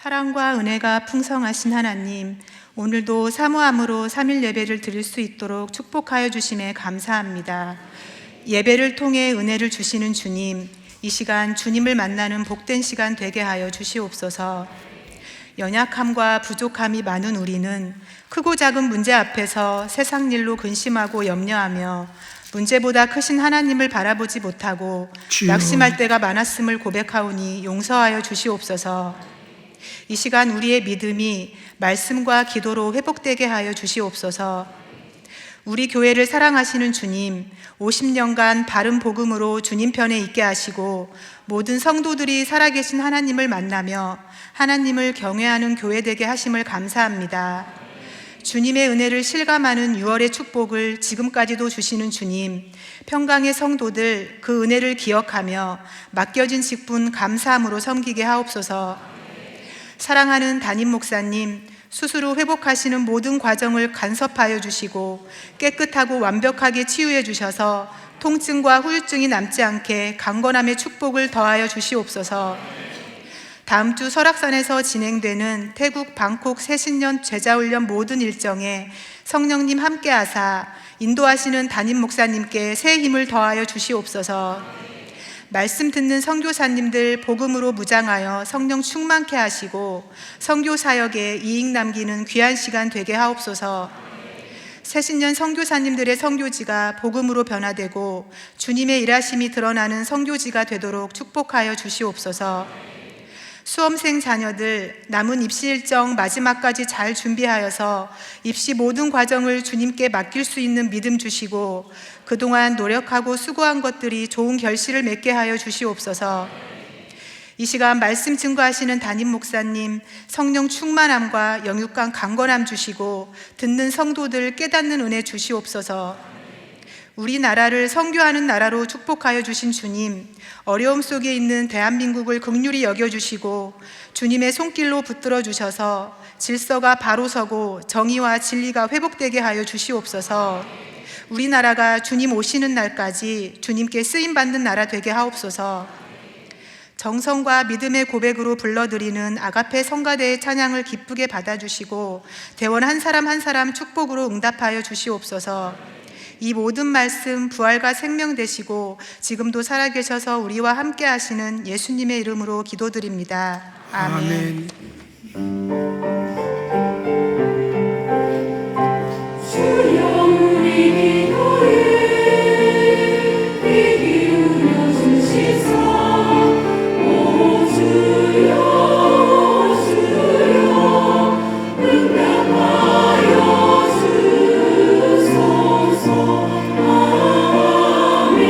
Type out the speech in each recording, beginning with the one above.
사랑과 은혜가 풍성하신 하나님, 오늘도 사모함으로 3일 예배를 드릴 수 있도록 축복하여 주심에 감사합니다. 예배를 통해 은혜를 주시는 주님, 이 시간 주님을 만나는 복된 시간 되게 하여 주시옵소서. 연약함과 부족함이 많은 우리는 크고 작은 문제 앞에서 세상 일로 근심하고 염려하며 문제보다 크신 하나님을 바라보지 못하고 낙심할 때가 많았음을 고백하오니 용서하여 주시옵소서. 이 시간 우리의 믿음이 말씀과 기도로 회복되게 하여 주시옵소서. 우리 교회를 사랑하시는 주님, 50년간 바른 복음으로 주님 편에 있게 하시고 모든 성도들이 살아계신 하나님을 만나며 하나님을 경외하는 교회 되게 하심을 감사합니다. 주님의 은혜를 실감하는 6월의 축복을 지금까지도 주시는 주님, 평강의 성도들 그 은혜를 기억하며 맡겨진 직분 감사함으로 섬기게 하옵소서. 사랑하는 담임 목사님, 스스로 회복하시는 모든 과정을 간섭하여 주시고 깨끗하고 완벽하게 치유해 주셔서 통증과 후유증이 남지 않게 강건함의 축복을 더하여 주시옵소서. 다음 주 설악산에서 진행되는 태국 방콕 새신년 제자훈련 모든 일정에 성령님 함께하사 인도하시는 담임 목사님께 새 힘을 더하여 주시옵소서. 말씀 듣는 선교사님들 복음으로 무장하여 성령 충만케 하시고 선교 사역에 이익 남기는 귀한 시간 되게 하옵소서. 새신년 선교사님들의 선교지가 복음으로 변화되고 주님의 일하심이 드러나는 선교지가 되도록 축복하여 주시옵소서. 수험생 자녀들 남은 입시 일정 마지막까지 잘 준비하여서 입시 모든 과정을 주님께 맡길 수 있는 믿음 주시고 그동안 노력하고 수고한 것들이 좋은 결실을 맺게 하여 주시옵소서. 이 시간 말씀 증거하시는 담임 목사님 성령 충만함과 영육간 강건함 주시고 듣는 성도들 깨닫는 은혜 주시옵소서. 우리나라를 선교하는 나라로 축복하여 주신 주님, 어려움 속에 있는 대한민국을 긍휼히 여겨주시고 주님의 손길로 붙들어 주셔서 질서가 바로 서고 정의와 진리가 회복되게 하여 주시옵소서. 우리나라가 주님 오시는 날까지 주님께 쓰임받는 나라 되게 하옵소서. 정성과 믿음의 고백으로 불러드리는 아가페 성가대의 찬양을 기쁘게 받아주시고 대원 한 사람 한 사람 축복으로 응답하여 주시옵소서. 이 모든 말씀 부활과 생명 되시고 지금도 살아계셔서 우리와 함께 하시는 예수님의 이름으로 기도드립니다. 아멘. 주여 우리 기도에 귀 기울여 주시사. 오 주여 주여 응답하여 주소서. 아멘 아멘.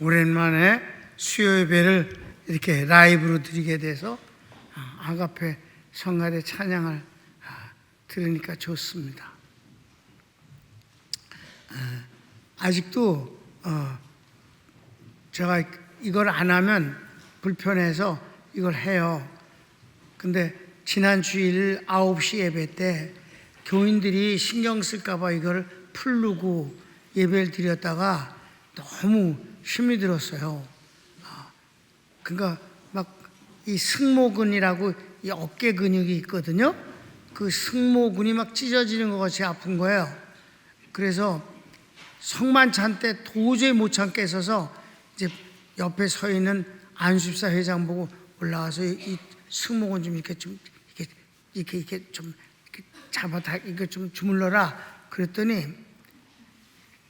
오랜만에 수요 예배를 이렇게 라이브로 드리게 돼서 아가페 성가대 찬양을 들으니까 좋습니다. 아직도 제가 이걸 안 하면 불편해서 이걸 해요. 근데 지난 주일 9시 예배 때 교인들이 신경 쓸까 봐 이걸 풀르고 예배를 드렸다가 너무 힘이 들었어요. 그러니까 막 이 승모근이라고 이 어깨 근육이 있거든요. 그 승모근이 막 찢어지는 것 같이 아픈 거예요. 그래서 성만찬 때 도저히 못 참겠어서 이제 옆에 서 있는 안수집사 회장 보고 올라와서 이 승모근 좀 이렇게 좀 이렇게 좀 이렇게 잡아다 이거 좀 주물러라. 그랬더니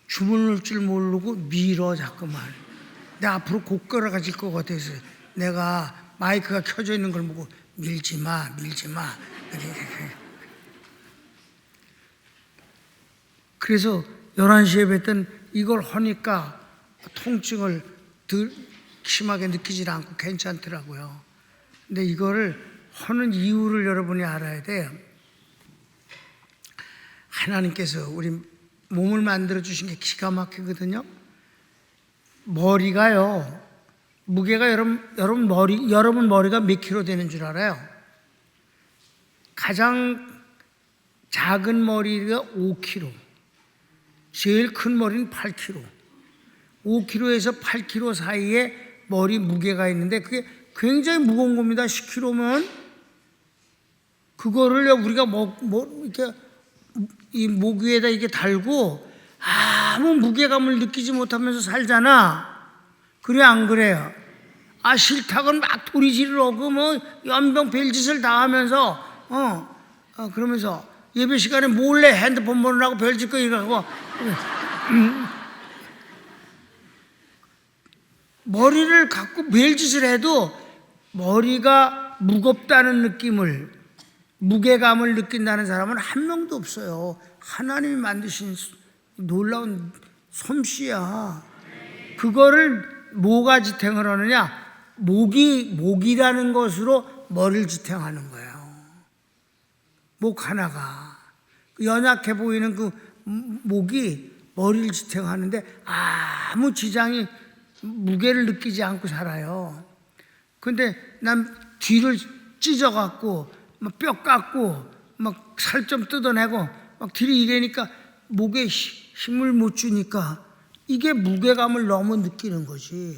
주물를 줄 모르고 밀어 자꾸만. 내 앞으로 곧 걸어가질 것 같아서 내가 마이크가 켜져 있는 걸 보고 밀지 마. 그래서 11시 예배 때는 이걸 하니까 통증을 심하게 느끼지 않고 괜찮더라고요. 근데 이거를 하는 이유를 여러분이 알아야 돼요. 하나님께서 우리 몸을 만들어 주신 게 기가 막히거든요. 머리가요, 무게가 여러분 머리가 몇 킬로 되는 줄 알아요? 가장 작은 머리가 5kg, 제일 큰 머리는 8kg. 5kg에서 8kg 사이에 머리 무게가 있는데 그게 굉장히 무거운 겁니다. 10kg면 그거를 우리가 이렇게 이 목 위에다 이게 달고 아무 무게감을 느끼지 못하면서 살잖아. 그래 안 그래요? 싫다고는 막 도리지를 하고 뭐 연병 별짓을 다 하면서 그러면서 예배 시간에 몰래 핸드폰 보느라고 별짓 거 이러고 머리를 갖고 별짓을 해도 머리가 무겁다는 느낌을, 무게감을 느낀다는 사람은 한 명도 없어요. 하나님이 만드신 놀라운 솜씨야. 그거를 뭐가 지탱을 하느냐? 목이라는 것으로 머리를 지탱하는 거예요. 목 하나가 연약해 보이는 그 목이 머리를 지탱하는데 아무 지장이, 무게를 느끼지 않고 살아요. 근데 난 뒤를 찢어갖고 막 뼈 깎고 막 살 좀 뜯어내고 막 뒤를 이래니까 목에 힘을 못 주니까 이게 무게감을 너무 느끼는 거지.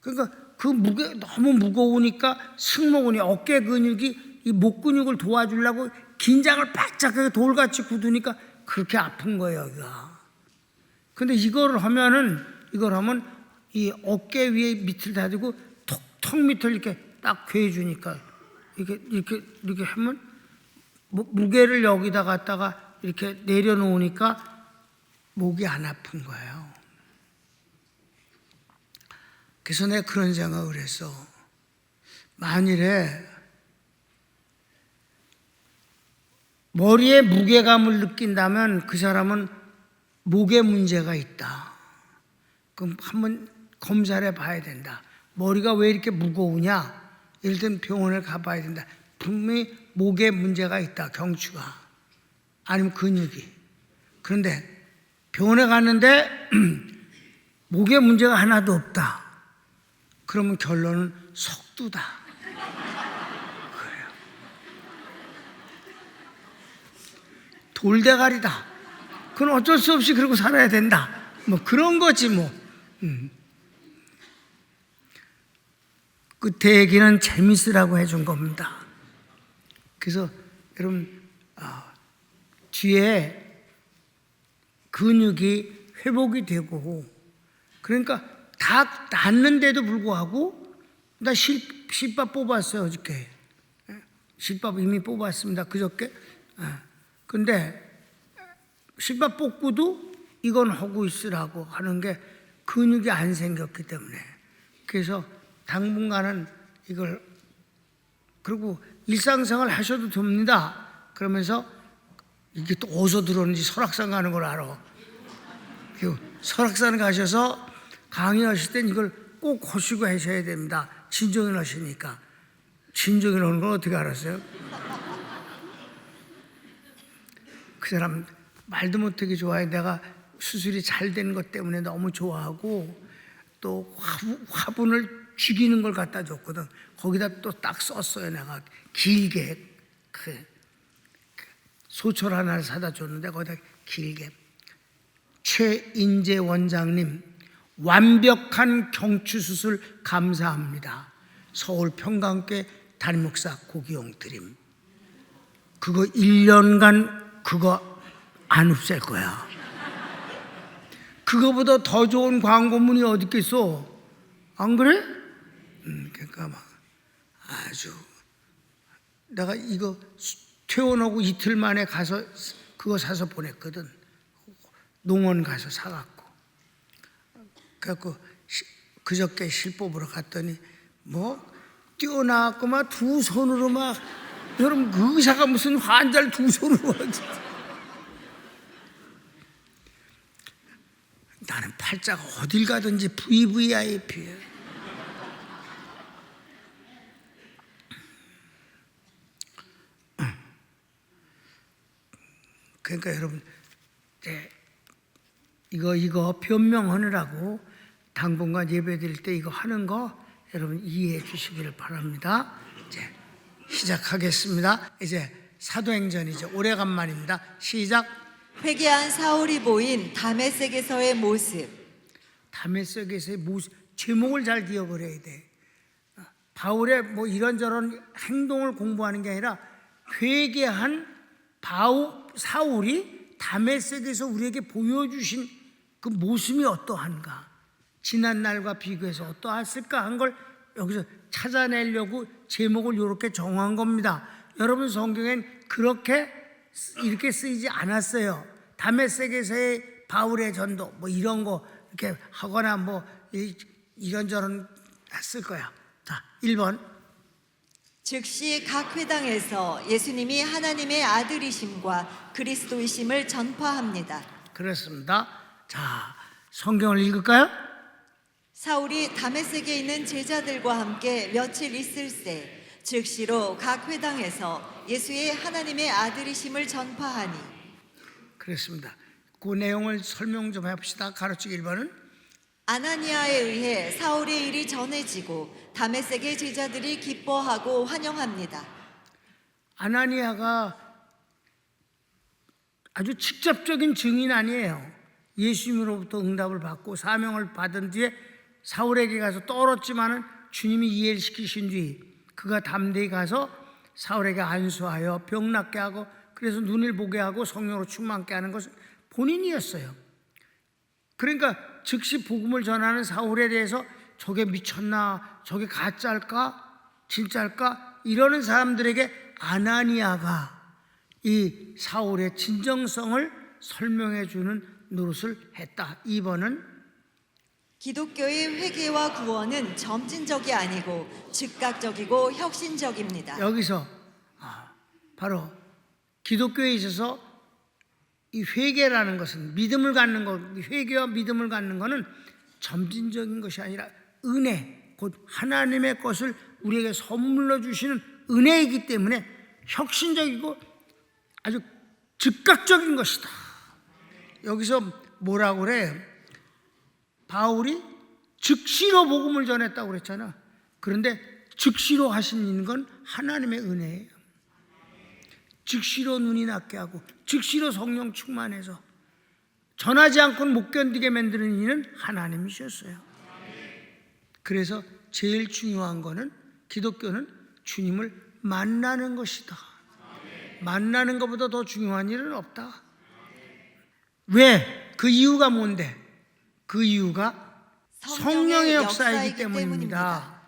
그러니까 그 무게 너무 무거우니까 승모근이 어깨 근육이 이 목 근육을 도와주려고 긴장을 바짝하게 돌같이 굳으니까 그렇게 아픈 거예요, 여기가. 근데 이걸 하면 이 어깨 위에 밑을 다지고 턱 밑을 이렇게 딱 괴주니까 이렇게 하면 무게를 여기다 갖다가 이렇게 내려놓으니까 목이 안 아픈 거예요. 그래서 내가 그런 생각을 했어. 만일에 머리에 무게감을 느낀다면 그 사람은 목에 문제가 있다. 그럼 한번 검사를 해봐야 된다. 머리가 왜 이렇게 무거우냐? 예를 들면 병원을 가봐야 된다. 분명히 목에 문제가 있다. 경추가 아니면 근육이. 그런데 병원에 갔는데 목에 문제가 하나도 없다. 그러면 결론은 석두다. 그래요. 돌대가리다. 그건 어쩔 수 없이 그러고 살아야 된다. 뭐 그런 거지 뭐. 끝에 얘기는 재밌으라고 해준 겁니다. 그래서 여러분 뒤에 근육이 회복이 되고 그러니까 다 낫는데도 불구하고 나 실밥 뽑았어요 어저께. 실밥 이미 뽑았습니다 그저께. 근데 실밥 뽑고도 이건 하고 있으라고 하는 게 근육이 안 생겼기 때문에. 그래서 당분간은 이걸 그리고 일상생활 하셔도 됩니다. 그러면서 이게 또 어디서 들어오는지 설악산 가는 걸 알아. 설악산 가셔서 강의하실 땐 이걸 꼭 하시고 하셔야 됩니다. 진정인 하시니까. 진정인 하는 건 어떻게 알았어요? 그 사람 말도 못하게 좋아해. 내가 수술이 잘 된 것 때문에 너무 좋아하고 또 화분을 죽이는 걸 갖다 줬거든. 거기다 또 딱 썼어요. 내가 길게 소철 하나를 사다 줬는데 거기다 길게 최인재 원장님 완벽한 경추 수술 감사합니다. 서울 평강교회 담임목사 고기용 드림. 그거 1년간 그거 안 없앨 거야. 그거보다 더 좋은 광고문이 어디 있겠어? 안 그래? 그러니까 막 아주 내가 이거 퇴원하고 이틀 만에 가서 그거 사서 보냈거든. 농원 가서 사갖고. 그래갖고 그저께 실 뽑으러 갔더니 뭐 뛰어나왔고 막 두 손으로 막 여러분 그 의사가 무슨 환자를 두 손으로 하지. 나는 팔자가 어딜 가든지 VVIP야. 그러니까 여러분 이거 변명하느라고 당분간 예배 드릴 때 이거 하는 거 여러분 이해해 주시기를 바랍니다. 이제 시작하겠습니다. 이제 사도행전이죠. 오래간만입니다. 시작. 회개한 사울이 보인 다메섹에서의 모습. 다메섹에서의 모습. 제목을 잘 기억을 해야 돼. 바울의 뭐 이런저런 행동을 공부하는 게 아니라 회개한 사울이 다메섹에서 우리에게 보여주신 그 모습이 어떠한가, 지난 날과 비교해서 어떠했을까 한 걸 여기서 찾아내려고 제목을 이렇게 정한 겁니다. 여러분 성경엔 이렇게 쓰이지 않았어요. 다메섹에서의 바울의 전도 뭐 이런 거 이렇게 하거나 뭐 이런저런 했을 거야. 자, 1번. 즉시 각 회당에서 예수님이 하나님의 아들이심과 그리스도이심을 전파합니다. 그렇습니다. 자, 성경을 읽을까요? 사울이 다메섹에 있는 제자들과 함께 며칠 있을새 즉시로 각 회당에서 예수의 하나님의 아들이심을 전파하니. 그렇습니다. 그 내용을 설명 좀 해봅시다. 가르치기 1번은 아나니아에 의해 사울의 일이 전해지고 다메섹의 제자들이 기뻐하고 환영합니다. 아나니아가 아주 직접적인 증인 아니에요. 예수님으로부터 응답을 받고 사명을 받은 뒤에 사울에게 가서 떨었지만은 주님이 이해를 시키신 뒤 그가 담대히 가서 사울에게 안수하여 병 낫게 하고 그래서 눈을 보게 하고 성령으로 충만케 하는 것은 본인이었어요. 그러니까 즉시 복음을 전하는 사울에 대해서 저게 미쳤나, 저게 가짜일까, 진짜일까 이러는 사람들에게 아나니아가 이 사울의 진정성을 설명해 주는 노릇을 했다. 2번은 기독교의 회개와 구원은 점진적이 아니고 즉각적이고 혁신적입니다. 여기서 바로 기독교에 있어서 이 회개라는 것은 믿음을 갖는 것, 회개와 믿음을 갖는 것은 점진적인 것이 아니라 은혜, 곧 하나님의 것을 우리에게 선물로 주시는 은혜이기 때문에 혁신적이고 아주 즉각적인 것이다. 여기서 뭐라고 그래? 바울이 즉시로 복음을 전했다고 그랬잖아. 그런데 즉시로 하시는 건 하나님의 은혜예요. 즉시로 눈이 낫게 하고 즉시로 성령 충만해서 전하지 않고는 못 견디게 만드는 이는 하나님이셨어요. 그래서 제일 중요한 거는 기독교는 주님을 만나는 것이다. 만나는 것보다 더 중요한 일은 없다. 왜? 그 이유가 뭔데? 그 이유가 성령의 역사이기 때문입니다.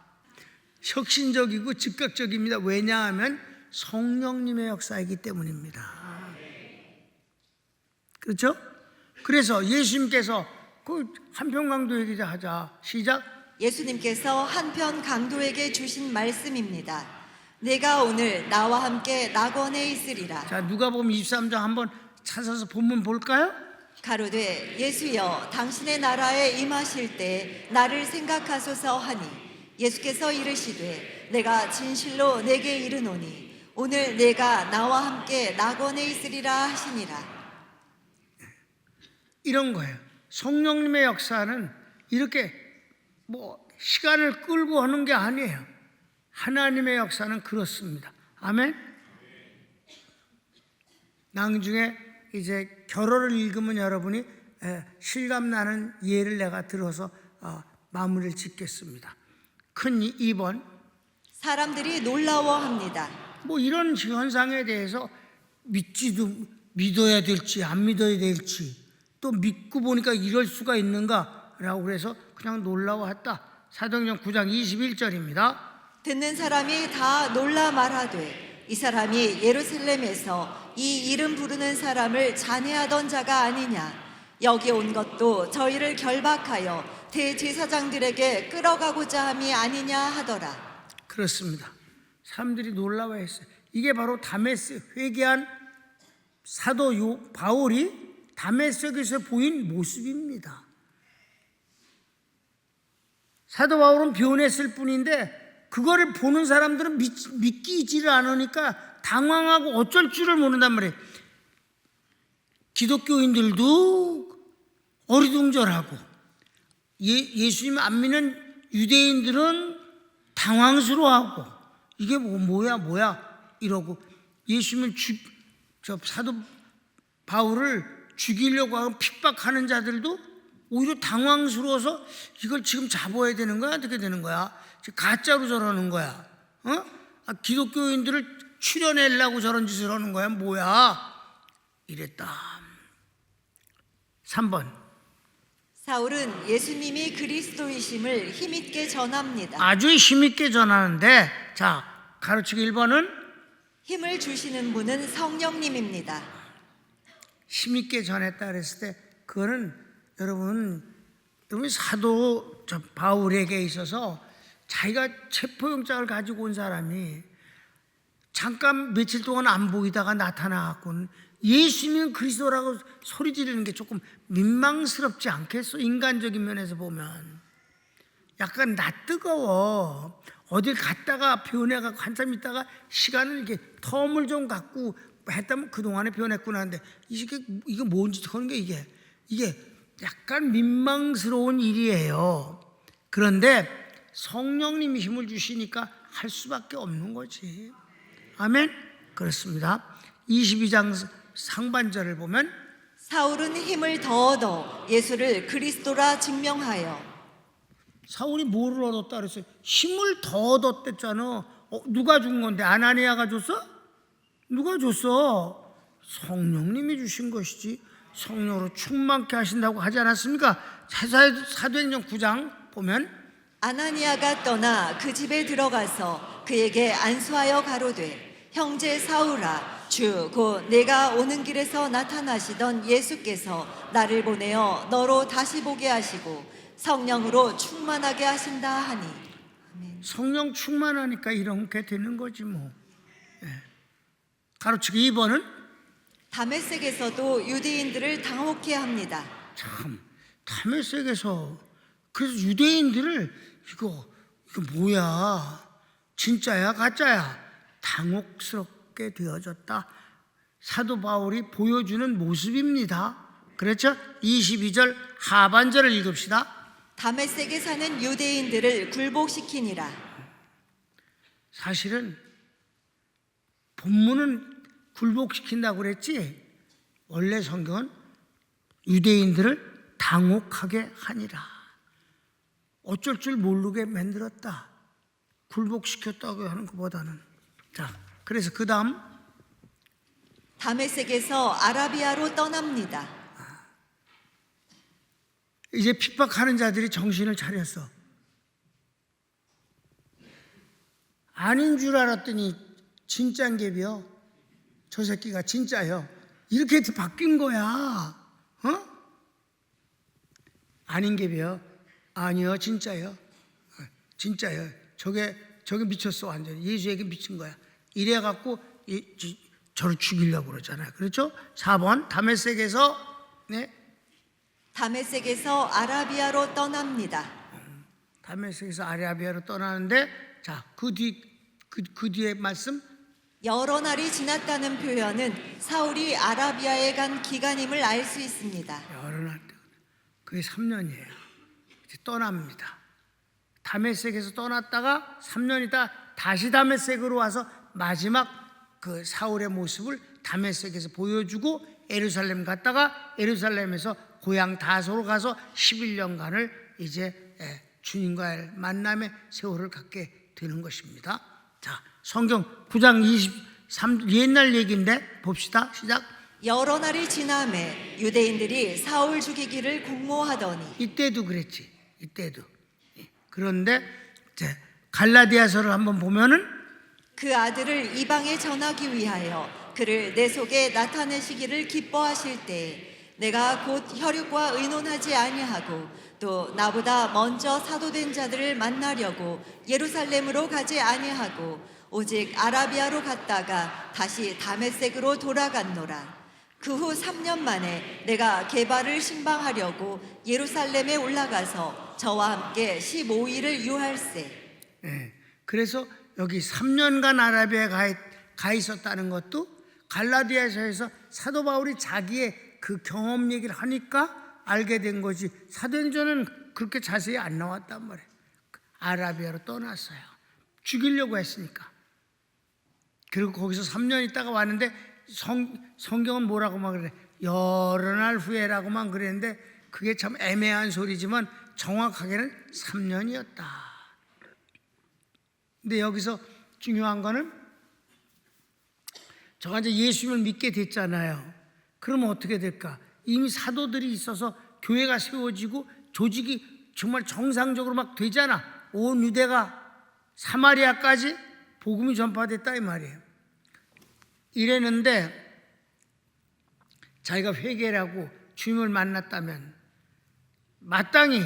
혁신적이고 즉각적입니다. 왜냐하면 성령님의 역사이기 때문입니다. 그렇죠? 그래서 예수님께서 그 한편 강도에게 하자. 시작. 예수님께서 한편 강도에게 주신 말씀입니다. 내가 오늘 나와 함께 낙원에 있으리라. 자, 누가복음 23장 한번 찾아서 본문 볼까요? 가로되 예수여 당신의 나라에 임하실 때 나를 생각하소서 하니 예수께서 이르시되 내가 진실로 내게 이르노니 오늘 내가 나와 함께 낙원에 있으리라 하시니라. 이런 거예요. 성령님의 역사는 이렇게 뭐 시간을 끌고 하는 게 아니에요. 하나님의 역사는 그렇습니다. 아멘. 나중에 이제 결어를 읽으면 여러분이 실감나는 예를 내가 들어서 마무리를 짓겠습니다. 큰 2번. 사람들이 놀라워합니다. 뭐 이런 현상에 대해서 믿어야 될지 안 믿어야 될지 또 믿고 보니까 이럴 수가 있는가라고 그래서 그냥 놀라워했다. 사도행전 9장 21절입니다. 듣는 사람이 다 놀라 말하되 이 사람이 예루살렘에서 이 이름 부르는 사람을 잔해하던 자가 아니냐. 여기 온 것도 저희를 결박하여 대제사장들에게 끌어가고자 함이 아니냐 하더라. 그렇습니다. 사람들이 놀라워했어요. 이게 바로 다메섹 회개한 사도 바울이 다메섹에서 보인 모습입니다. 사도 바울은 변했을 뿐인데 그거를 보는 사람들은 믿기지를 않으니까 당황하고 어쩔 줄을 모른단 말이에요. 기독교인들도 어리둥절하고 예수님 안 믿는 유대인들은 당황스러워하고 이게 뭐야 이러고 예수님을 사도 바울을 죽이려고 하고 핍박하는 자들도 오히려 당황스러워서 이걸 지금 잡아야 되는 거야? 어떻게 되는 거야? 가짜로 저러는 거야? 기독교인들을 추려내려고 저런 짓을 하는 거야? 뭐야? 이랬다. 3번. 사울은 예수님이 그리스도이심을 힘있게 전합니다. 아주 힘있게 전하는데 자, 가르치기 1번은 힘을 주시는 분은 성령님입니다. 힘있게 전했다 그랬을 때 그거는 여러분 사도 바울에게 있어서 자기가 체포영장을 가지고 온 사람이 잠깐 며칠 동안 안 보이다가 나타나갖고는 예수님은 그리스도라고 소리 지르는 게 조금 민망스럽지 않겠어? 인간적인 면에서 보면 약간 낯뜨거워. 어딜 갔다가 변해가고 한참 있다가 시간을 이렇게 텀을 좀 갖고 했다면 그동안에 변했구나 하는데 이게 뭔 짓 하는 게 이게 약간 민망스러운 일이에요. 그런데 성령님이 힘을 주시니까 할 수밖에 없는 거지. 아멘? 그렇습니다. 22장 상반절을 보면 사울은 힘을 더 얻어 예수를 그리스도라 증명하여 사울이 뭐를 얻었다 그랬어요? 힘을 더 얻었댔잖아. 누가 준 건데? 아나니아가 줬어? 누가 줬어? 성령님이 주신 것이지. 성령으로 충만케 하신다고 하지 않았습니까? 사도행전 9장 보면 아나니아가 떠나 그 집에 들어가서 그에게 안수하여 가로되 형제 사울아 주 곧 내가 오는 길에서 나타나시던 예수께서 나를 보내어 너로 다시 보게 하시고 성령으로 충만하게 하신다 하니. 성령 충만하니까 이렇게 되는 거지 뭐. 가로치기 2번은 다메섹에서도 유대인들을 당혹해 합니다. 참 다메섹에서 그래서 유대인들을 이거 뭐야? 진짜야 가짜야? 당혹스럽게 되어졌다. 사도 바울이 보여주는 모습입니다. 그렇죠? 22절 하반절을 읽읍시다. 다메섹에 사는 유대인들을 굴복시키니라. 사실은 본문은 굴복시킨다고 그랬지 원래 성경은 유대인들을 당혹하게 하니라. 어쩔 줄 모르게 만들었다. 굴복시켰다고 하는 것보다는. 자, 그래서 그 다음 다메섹에서 아라비아로 떠납니다. 이제 핍박하는 자들이 정신을 차렸어. 아닌 줄 알았더니 진짜인 게비요. 저 새끼가 진짜요. 이렇게 바뀐 거야. 아닌 게비요. 아니요, 진짜요. 진짜요. 저게 미쳤어 완전히. 예수에게 미친 거야. 이래갖고 저를 죽이려고 그러잖아요. 그렇죠? 4번 다메섹에서 다메섹에서 아라비아로 떠납니다. 다메섹에서 아라비아로 떠나는데 자, 그 뒤에 말씀 여러 날이 지났다는 표현은 사울이 아라비아에 간 기간임을 알 수 있습니다. 여러 날 그게 3년이에요. 이제 떠납니다. 다메섹에서 떠났다가 3년 있다 다시 다메섹으로 와서 마지막 그 사울의 모습을 다메섹에서 보여주고 예루살렘 갔다가 예루살렘에서 고향 다소로 가서 11년간을 이제 주님과의 만남의 세월을 갖게 되는 것입니다. 자, 성경 9장 23 옛날 얘기인데 봅시다. 시작. 여러 날이 지남에 유대인들이 사울 죽이기를 공모하더니. 이때도 그랬지. 이때도. 그런데 이제 갈라디아서를 한번 보면은 그 아들을 이방에 전하기 위하여 그를 내 속에 나타내시기를 기뻐하실 때에 내가 곧 혈육과 의논하지 아니하고 또 나보다 먼저 사도된 자들을 만나려고 예루살렘으로 가지 아니하고 오직 아라비아로 갔다가 다시 다메섹으로 돌아갔노라. 그 후 3년 만에 내가 게바를 신방하려고 예루살렘에 올라가서 저와 함께 15일을 유할세. 그래서 여기 3년간 아라비아에 가 있었다는 것도 갈라디아서에서 사도 바울이 자기의 그 경험 얘기를 하니까 알게 된 거지. 사도행전은 그렇게 자세히 안 나왔단 말이에요. 아라비아로 떠났어요. 죽이려고 했으니까. 그리고 거기서 3년 있다가 왔는데 성경은 뭐라고만 그래? 여러 날 후에라고만 그랬는데 그게 참 애매한 소리지만 정확하게는 3년이었다. 근데 여기서 중요한 거는 저가 이제 예수님을 믿게 됐잖아요. 그러면 어떻게 될까? 이미 사도들이 있어서 교회가 세워지고 조직이 정말 정상적으로 막 되잖아. 온 유대가 사마리아까지 복음이 전파됐다 이 말이에요. 이랬는데 자기가 회개를 주님을 만났다면 마땅히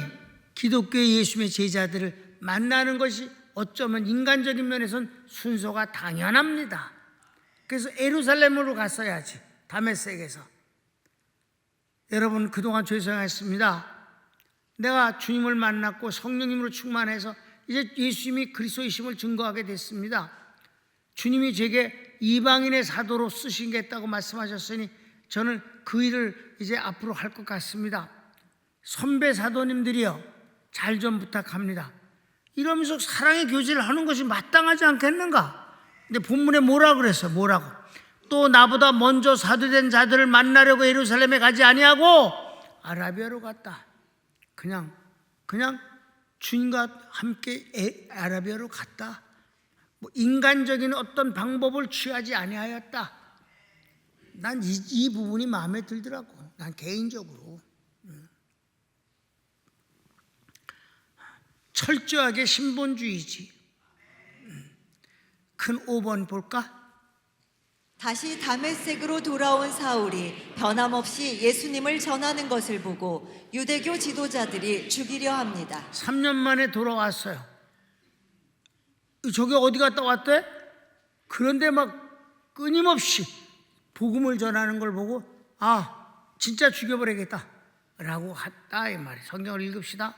기독교의 예수님의 제자들을 만나는 것이 어쩌면 인간적인 면에서는 순서가 당연합니다. 그래서 예루살렘으로 갔어야지. 다메섹에서. 여러분 그동안 죄송했습니다. 내가 주님을 만났고 성령님으로 충만해서 이제 예수님이 그리스도이심을 증거하게 됐습니다. 주님이 제게 이방인의 사도로 쓰시겠다고 말씀하셨으니 저는 그 일을 이제 앞으로 할 것 같습니다. 선배 사도님들이요, 잘 좀 부탁합니다. 이러면서 사랑의 교제를 하는 것이 마땅하지 않겠는가? 근데 본문에 뭐라고 그랬어요? 뭐라고? 또 나보다 먼저 사도된 자들을 만나려고 예루살렘에 가지 아니하고 아라비아로 갔다. 그냥 주님과 함께 아라비아로 갔다. 뭐 인간적인 어떤 방법을 취하지 아니하였다. 난 이 부분이 마음에 들더라고. 난 개인적으로. 철저하게 신본주의지. 큰 5번 볼까? 다시 다메섹으로 돌아온 사울이 변함없이 예수님을 전하는 것을 보고 유대교 지도자들이 죽이려 합니다. 3년 만에 돌아왔어요. 저기 어디 갔다 왔대? 그런데 막 끊임없이 복음을 전하는 걸 보고 진짜 죽여버리겠다 라고 했다 이 말이에요. 성경을 읽읍시다.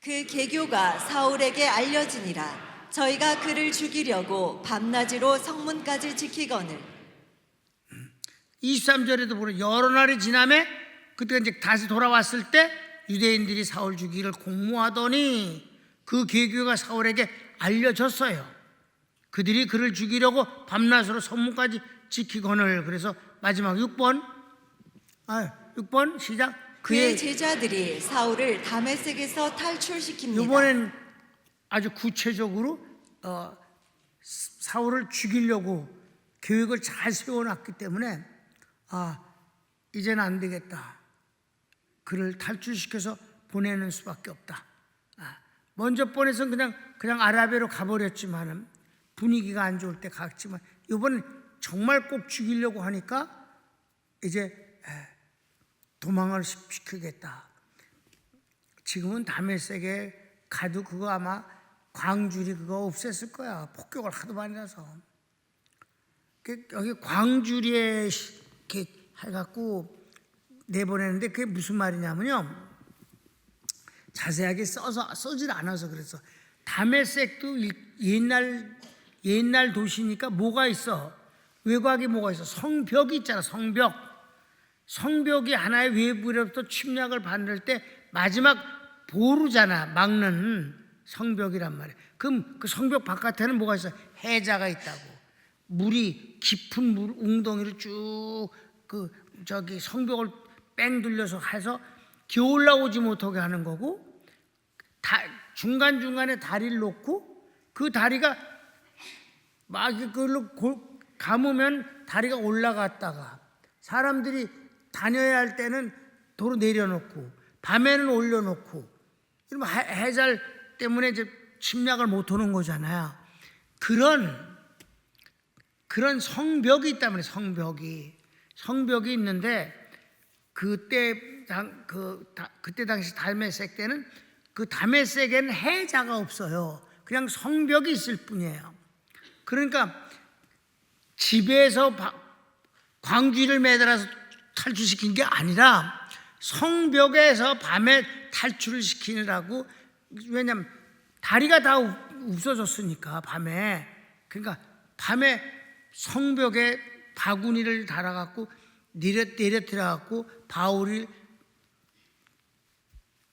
그 계교가 사울에게 알려지니라. 저희가 그를 죽이려고 밤낮으로 성문까지 지키거늘. 23절에도 보면 여러 날이 지나매 그때가 이제 다시 돌아왔을 때 유대인들이 사울 죽이기를 공모하더니 그 계교가 사울에게 알려졌어요. 그들이 그를 죽이려고 밤낮으로 성문까지 지키거늘. 그래서 마지막 6번 시작. 그의 제자들이 사울을 다메섹에서 탈출시킵니다. 이번엔 아주 구체적으로 사울을 죽이려고 계획을 잘 세워놨기 때문에 이제는 안 되겠다. 그를 탈출시켜서 보내는 수밖에 없다. 먼저 보내서는 그냥 아라비아로 가버렸지만은 분위기가 안 좋을 때 갔지만 이번엔 정말 꼭 죽이려고 하니까 이제 도망을 시키겠다. 지금은 다메섹에 가도 그거 아마 광주리 그거 없앴을 거야. 폭격을 하도 많이 나서. 여기 광주리에 이렇게 해갖고 내보내는데 그게 무슨 말이냐면요. 자세하게 써질 않아서 그래서 다메섹도 옛날 도시니까 뭐가 있어? 외곽에 뭐가 있어? 성벽이 있잖아. 성벽이 하나의 외부로부터 침략을 받을 때 마지막 보루잖아. 막는 성벽이란 말이야. 그럼 그 성벽 바깥에는 뭐가 있어? 해자가 있다고. 물이 깊은 물 웅덩이를 쭉 저기 성벽을 뺑 둘러서 해서 기어 올라오지 못하게 하는 거고, 중간중간에 다리를 놓고 그 다리가 막 그걸로 감으면 다리가 올라갔다가 사람들이 다녀야 할 때는 도로 내려놓고 밤에는 올려놓고 이러면 해잘 때문에 이제 침략을 못 하는 거잖아요. 그런 성벽이 있다면 성벽이 있는데 그때 당시 다메섹 때는 그 다메섹에는 해자가 없어요. 그냥 성벽이 있을 뿐이에요. 그러니까 집에서 광주리를 매달아서 탈출시킨 게 아니라 성벽에서 밤에 탈출을 시키느라고. 왜냐하면 다리가 다 없어졌으니까 밤에. 그러니까 밤에 성벽에 바구니를 달아갖고 내려뜨려갖고 바울이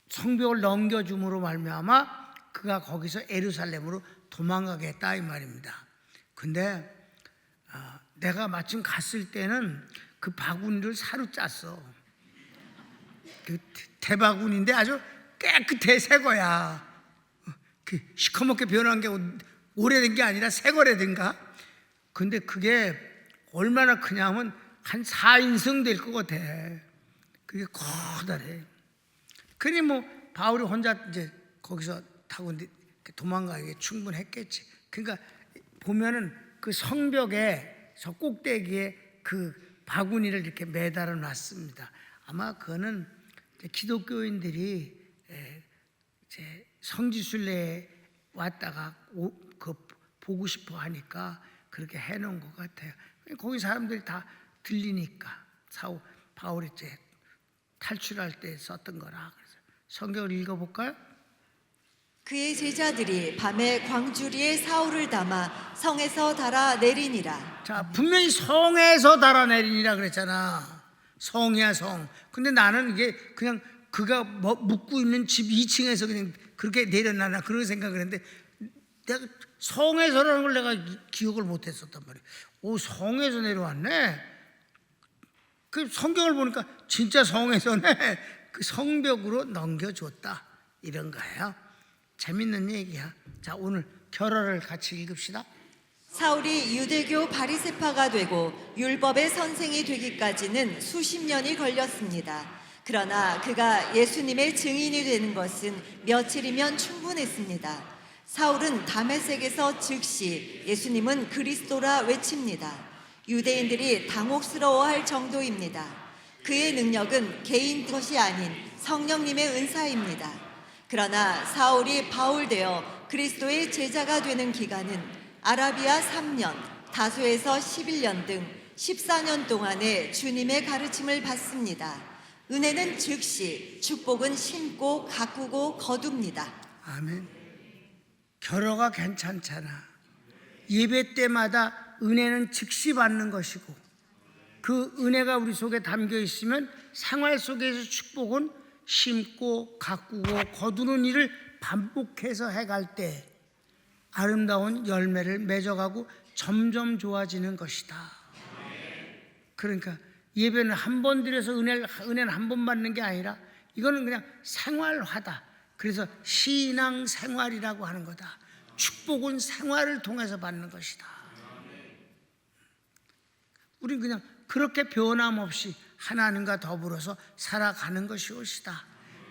성벽을 넘겨줌으로 말미암아 그가 거기서 예루살렘으로 도망가겠다 이 말입니다. 근데 내가 마침 갔을 때는 그 바구니를 새로 짰어. 그 대바구니인데 아주 깨끗해. 새 거야. 그 시커멓게 변한 게 오래된 게 아니라 새 거라든가. 근데 그게 얼마나 크냐면 한 4인승 될 것 같아. 그게 커다래. 그러니 뭐 바울이 혼자 이제 거기서 타고 도망가기에 충분했겠지. 그러니까 보면은 그 성벽에 저 꼭대기에 그 바구니를 이렇게 매달아 놨습니다. 아마 그거는 기독교인들이 이제 성지순례에 왔다가 보고 싶어 하니까 그렇게 해놓은 것 같아요. 거기 사람들이 다 들리니까 바울이 이제 탈출할 때 썼던 거라. 그래서 성경을 읽어볼까요? 그의 제자들이 밤에 광주리에 사울을 담아 성에서 달아 내리니라. 자, 분명히 성에서 달아내리니라 그랬잖아. 성이야 성. 근데 나는 이게 그냥 그가 묵고 있는 집 2층에서 그냥 그렇게 내려놔나 그런 생각을 했는데 내가 성에서라는 걸 내가 기억을 못했었단 말이야. 오, 성에서 내려왔네. 그 성경을 보니까 진짜 성에서네. 그 성벽으로 넘겨줬다 이런 거예요. 재밌는 얘기야. 자, 오늘 결어를 같이 읽읍시다. 사울이 유대교 바리새파가 되고 율법의 선생이 되기까지는 수십 년이 걸렸습니다. 그러나 그가 예수님의 증인이 되는 것은 며칠이면 충분했습니다. 사울은 다메섹에서 즉시 예수님은 그리스도라 외칩니다. 유대인들이 당혹스러워할 정도입니다. 그의 능력은 개인 것이 아닌 성령님의 은사입니다. 그러나 사울이 바울되어 그리스도의 제자가 되는 기간은 아라비아 3년, 다소에서 11년 등 14년 동안의 주님의 가르침을 받습니다. 은혜는 즉시, 축복은 심고 가꾸고 거둡니다. 아멘. 결어가 괜찮잖아. 예배 때마다 은혜는 즉시 받는 것이고, 그 은혜가 우리 속에 담겨 있으면 생활 속에서 축복은 심고 가꾸고 거두는 일을 반복해서 해갈 때 아름다운 열매를 맺어가고 점점 좋아지는 것이다. 그러니까 예배는 한 번 드려서 은혜는 한 번 받는 게 아니라 이거는 그냥 생활화다. 그래서 신앙생활이라고 하는 거다. 축복은 생활을 통해서 받는 것이다. 우리는 그냥 그렇게 변함없이 하나님과 더불어서 살아가는 것이 옳시다.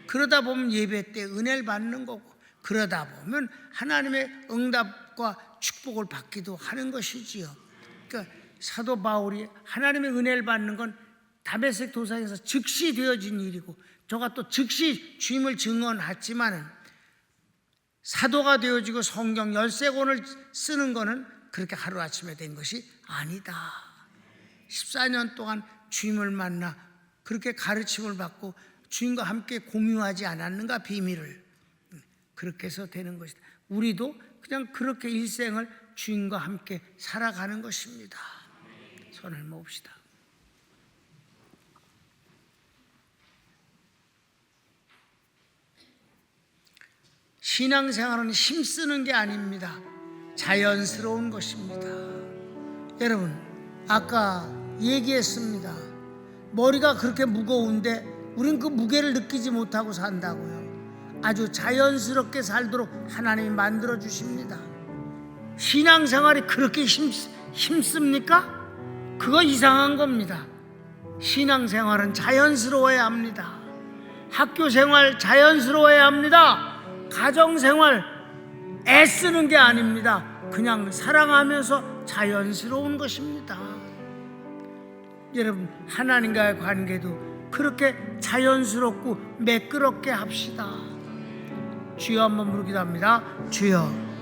그러다 보면 예배 때 은혜를 받는 거고, 그러다 보면 하나님의 응답과 축복을 받기도 하는 것이지요. 그러니까 사도 바울이 하나님의 은혜를 받는 건 다메섹 도상에서 즉시 되어진 일이고, 저가 또 즉시 주임을 증언했지만은 사도가 되어지고 성경 13권을 쓰는 거는 그렇게 하루아침에 된 것이 아니다. 14년 동안 주임을 만나 그렇게 가르침을 받고 주님과 함께 공유하지 않았는가, 비밀을. 그렇게 해서 되는 것이다. 우리도 그냥 그렇게 일생을 주님과 함께 살아가는 것입니다. 손을 모읍시다. 신앙생활은 힘쓰는 게 아닙니다. 자연스러운 것입니다. 여러분, 아까 얘기했습니다. 머리가 그렇게 무거운데 우린 그 무게를 느끼지 못하고 산다고요. 아주 자연스럽게 살도록 하나님이 만들어 주십니다. 신앙생활이 그렇게 힘씁니까? 그거 이상한 겁니다. 신앙생활은 자연스러워야 합니다. 학교생활 자연스러워야 합니다. 가정생활 애쓰는 게 아닙니다. 그냥 사랑하면서 자연스러운 것입니다. 여러분, 하나님과의 관계도 그렇게 자연스럽고 매끄럽게 합시다. 주여 한번 부르기도 합니다. 주여.